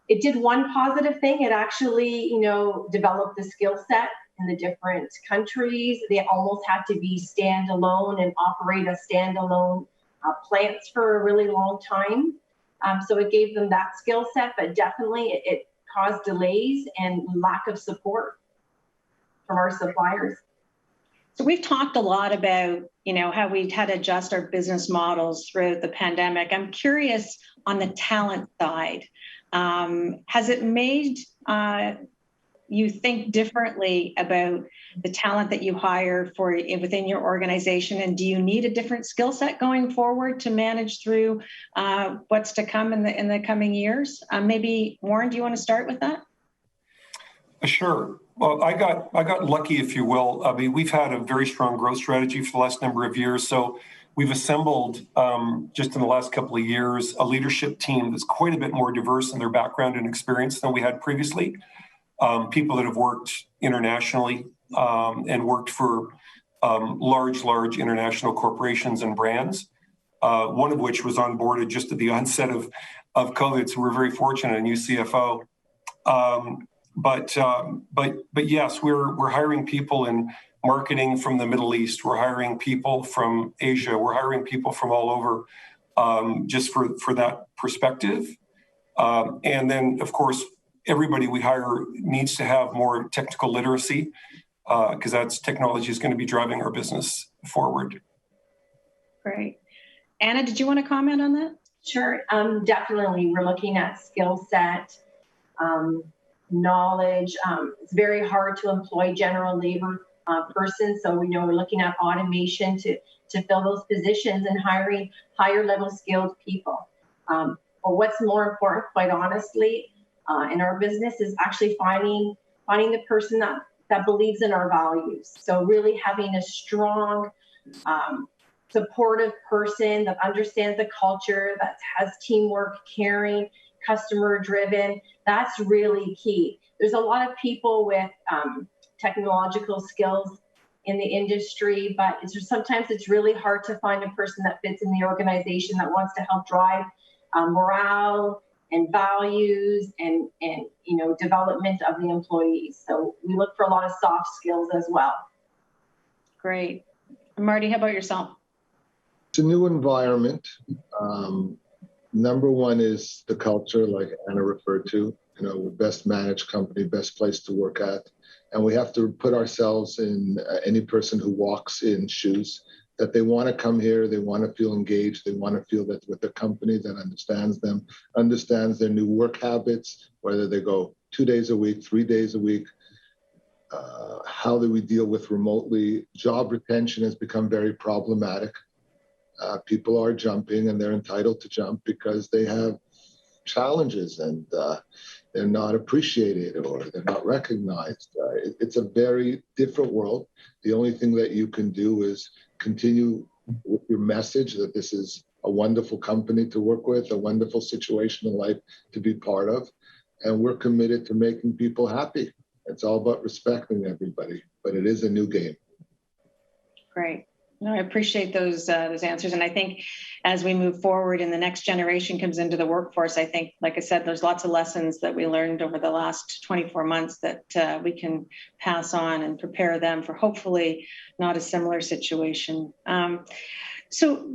it did one positive thing. It actually, developed the skill set in the different countries. They almost had to be standalone and operate as standalone plants for a really long time. So it gave them that skill set, but definitely it caused delays and lack of support from our suppliers. So we've talked a lot about, how we've had to adjust our business models throughout the pandemic. I'm curious on the talent side. Has it made you think differently about the talent that you hire within your organization? And do you need a different skill set going forward to manage through what's to come in the coming years? Maybe Warren, do you want to start with that? Sure. Well, I got lucky, if you will. I mean, we've had a very strong growth strategy for the last number of years. So we've assembled, just in the last couple of years, a leadership team that's quite a bit more diverse in their background and experience than we had previously. People that have worked internationally and worked for large international corporations and brands, one of which was onboarded just at the onset of COVID. So we're very fortunate, a new CFO. But yes, we're hiring people in marketing from the Middle East. We're hiring people from Asia. We're hiring people from all over, just for that perspective. And then, of course, everybody we hire needs to have more technical literacy, because that's technology is going to be driving our business forward. Great. Anna, did you want to comment on that? Sure. Definitely. We're looking at skill set, knowledge. It's very hard to employ general labor person. So we're looking at automation to fill those positions and hiring higher level skilled people. But what's more important, quite honestly, in our business is actually finding finding the person that believes in our values. So really having a strong, supportive person that understands the culture, that has teamwork, caring, customer driven, that's really key. There's a lot of people with technological skills in the industry, but sometimes it's really hard to find a person that fits in the organization that wants to help drive morale and values and development of the employees. So we look for a lot of soft skills as well. Great. Marty, how about yourself? It's a new environment. Number one is the culture, like Anna referred to, best managed company, best place to work at. And we have to put ourselves in any person who walks in shoes, that they want to come here, they want to feel engaged, they want to feel that with a company that understands them, understands their new work habits, whether they go 2 days a week, 3 days a week. How do we deal with remotely? Job retention has become very problematic. People are jumping, and they're entitled to jump because they have challenges and they're not appreciated or they're not recognized. It's a very different world. The only thing that you can do is continue with your message that this is a wonderful company to work with, a wonderful situation in life to be part of. And we're committed to making people happy. It's all about respecting everybody, but it is a new game. Great. No, I appreciate those answers. And I think as we move forward and the next generation comes into the workforce, I think, like I said, there's lots of lessons that we learned over the last 24 months that we can pass on and prepare them for hopefully not a similar situation. So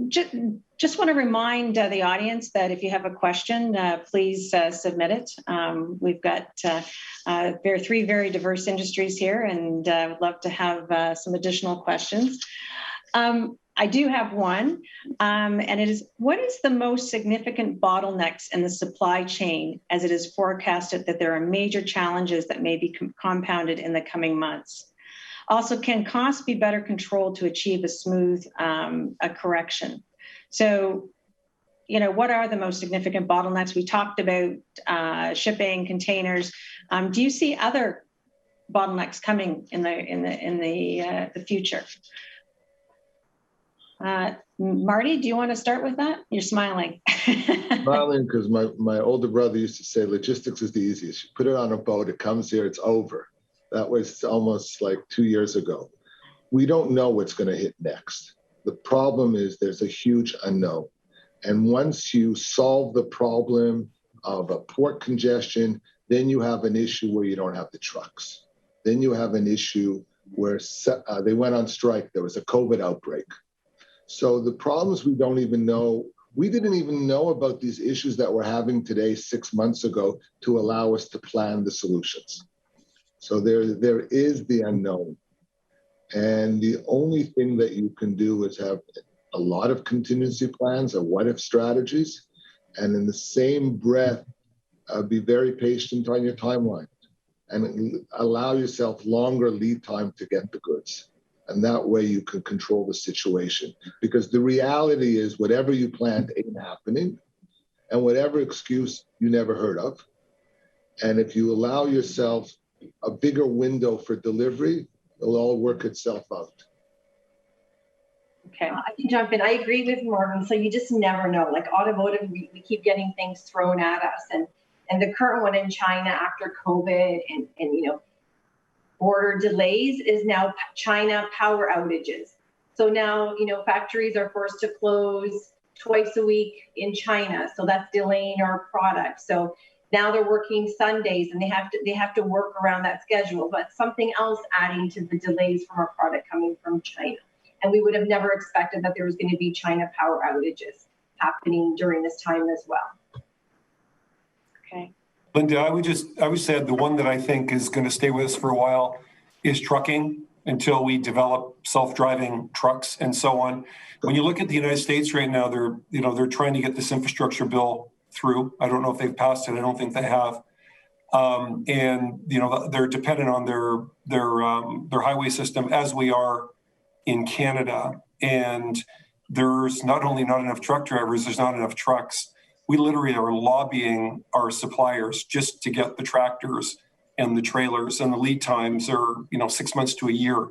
just want to remind the audience that if you have a question, please submit it. We've got three very diverse industries here, and I would love to have some additional questions. I do have one, and it is, what is the most significant bottlenecks in the supply chain as it is forecasted that there are major challenges that may be compounded in the coming months? Also, can costs be better controlled to achieve a smooth correction? So, what are the most significant bottlenecks? We talked about shipping, containers. Do you see other bottlenecks coming in the future? Marty, do you want to start with that? You're smiling. Smiling because my older brother used to say logistics is the easiest. You put it on a boat, it comes here, it's over. That was almost like 2 years ago. We don't know what's going to hit next. The problem is there's a huge unknown. And once you solve the problem of a port congestion, then you have an issue where you don't have the trucks. Then you have an issue where they went on strike. There was a COVID outbreak. So the problems we don't even know, we didn't even know about these issues that we're having today 6 months ago to allow us to plan the solutions. So there is the unknown. And the only thing that you can do is have a lot of contingency plans or what-if strategies, and in the same breath, be very patient on your timeline and allow yourself longer lead time to get the goods. And that way you can control the situation. Because the reality is whatever you planned ain't happening, and whatever excuse you never heard of. And if you allow yourself a bigger window for delivery, it'll all work itself out. Okay, I can jump in. I agree with Morgan. So you just never know. Like automotive, we keep getting things thrown at us. And the current one in China after COVID and border delays is now China power outages. So now, factories are forced to close twice a week in China. So that's delaying our product. So now they're working Sundays and they have to work around that schedule, but something else adding to the delays from our product coming from China. And we would have never expected that there was going to be China power outages happening during this time as well. Okay. Linda, I would say the one that I think is going to stay with us for a while is trucking until we develop self-driving trucks and so on. When you look at the United States right now, they're trying to get this infrastructure bill through. I don't know if they've passed it. I don't think they have. And they're dependent on their highway system as we are in Canada. And there's not only not enough truck drivers, there's not enough trucks. We literally are lobbying our suppliers just to get the tractors and the trailers, and the lead times are 6 months to a year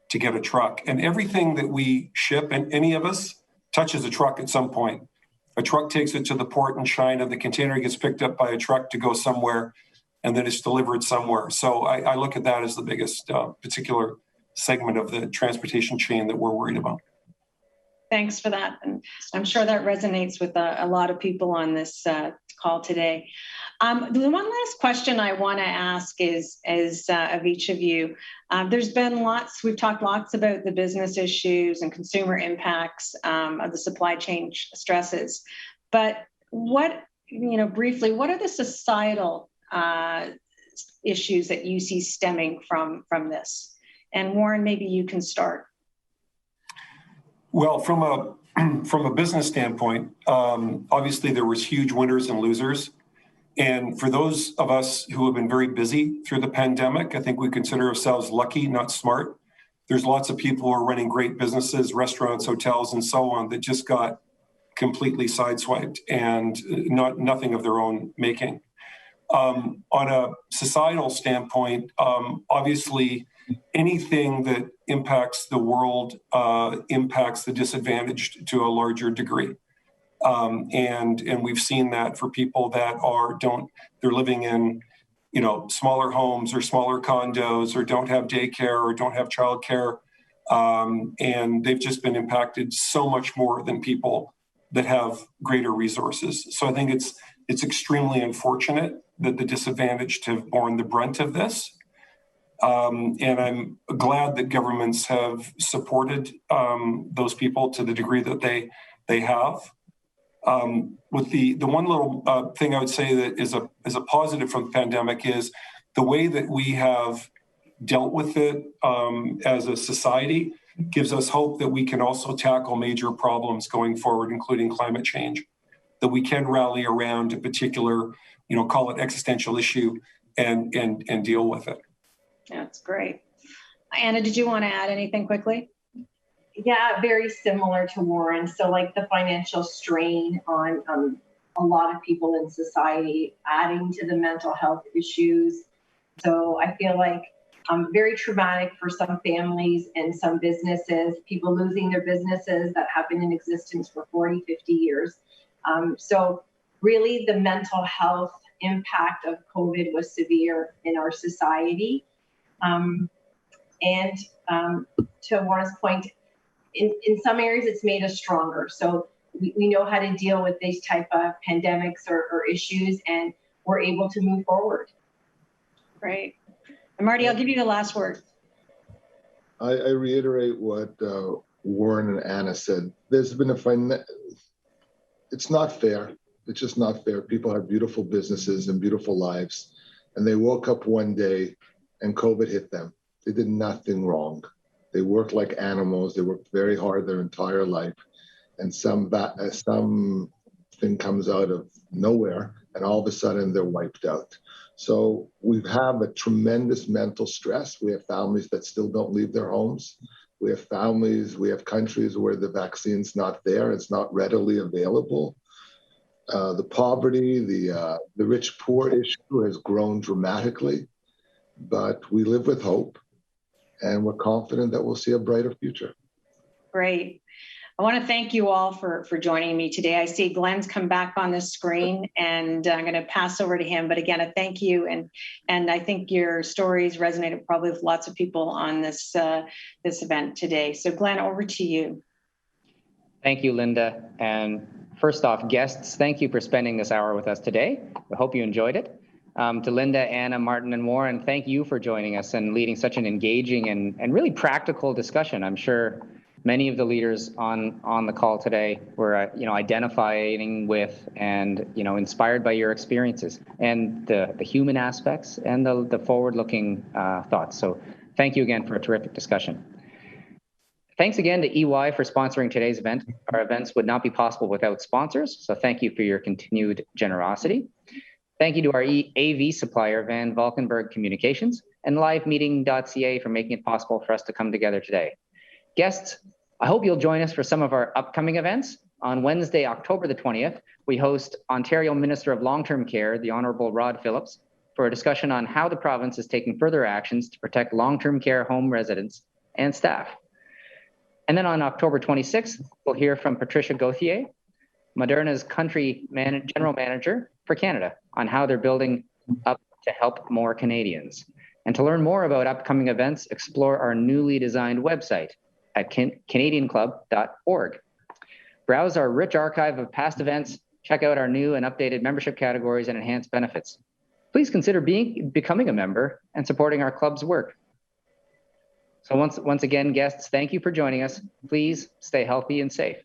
to get a truck. And everything that we ship, and any of us, touches a truck at some point. A truck takes it to the port in China, the container gets picked up by a truck to go somewhere, and then it's delivered somewhere. So I look at that as the biggest particular segment of the transportation chain that we're worried about. Thanks for that. And I'm sure that resonates with a lot of people on this call today. The one last question I want to ask is of each of you. There's been we've talked lots about the business issues and consumer impacts of the supply chain stresses. But briefly, what are the societal issues that you see stemming from this? And Warren, maybe you can start. Well, from a business standpoint, obviously there was huge winners and losers. And for those of us who have been very busy through the pandemic, I think we consider ourselves lucky, not smart. There's lots of people who are running great businesses, restaurants, hotels, and so on, that just got completely sideswiped and nothing of their own making. On a societal standpoint, obviously, anything that impacts the world impacts the disadvantaged to a larger degree. And we've seen that for people that they're living in, smaller homes or smaller condos, or don't have daycare or don't have childcare. And they've just been impacted so much more than people that have greater resources. So I think it's extremely unfortunate that the disadvantaged have borne the brunt of this. And I'm glad that governments have supported those people to the degree that they have. With the one little thing I would say that is a positive from the pandemic is the way that we have dealt with it as a society gives us hope that we can also tackle major problems going forward, including climate change, that we can rally around a particular, call it existential issue and deal with it. Yeah, that's great. Anna, did you want to add anything quickly? Yeah, very similar to Warren. So like the financial strain on a lot of people in society, adding to the mental health issues. So I feel like very traumatic for some families and some businesses, people losing their businesses that have been in existence for 40, 50 years. So really the mental health impact of COVID was severe in our society. And to Warren's point, in some areas it's made us stronger. So we know how to deal with these type of pandemics or issues, and we're able to move forward. Great. And Marty, I'll give you the last word. I reiterate what Warren and Anna said. There's been it's not fair. It's just not fair. People have beautiful businesses and beautiful lives, and they woke up one day and COVID hit them. They did nothing wrong. They worked like animals. They worked very hard their entire life, and something comes out of nowhere, and all of a sudden they're wiped out. So we have a tremendous mental stress. We have families that still don't leave their homes. We have countries where the vaccine's not there. It's not readily available. The poverty, the rich-poor issue has grown dramatically, but we live with hope, and we're confident that we'll see a brighter future. Great. I want to thank you all for joining me today. I see Glenn's come back on the screen, and I'm going to pass over to him. But again, a thank you, and I think your stories resonated probably with lots of people on this event today. So Glenn, over to you. Thank you, Linda. And first off, guests, thank you for spending this hour with us today. I hope you enjoyed it. To Linda, Anna, Martin, and Warren, thank you for joining us and leading such an engaging and really practical discussion. I'm sure many of the leaders on the call today were identifying with and inspired by your experiences and the human aspects and the forward-looking thoughts. So thank you again for a terrific discussion. Thanks again to EY for sponsoring today's event. Our events would not be possible without sponsors, so thank you for your continued generosity. Thank you to our AV supplier, Van Valkenburg Communications, and LiveMeeting.ca for making it possible for us to come together today. Guests, I hope you'll join us for some of our upcoming events. On Wednesday, October the 20th, we host Ontario Minister of Long-Term Care, the Honourable Rod Phillips, for a discussion on how the province is taking further actions to protect long-term care home residents and staff. And then on October 26th, we'll hear from Patricia Gauthier, Moderna's country general manager for Canada, on how they're building up to help more Canadians. And to learn more about upcoming events, explore our newly designed website at canadianclub.org. Browse our rich archive of past events, check out our new and updated membership categories and enhanced benefits. Please consider becoming a member and supporting our club's work. So once again, guests, thank you for joining us. Please stay healthy and safe.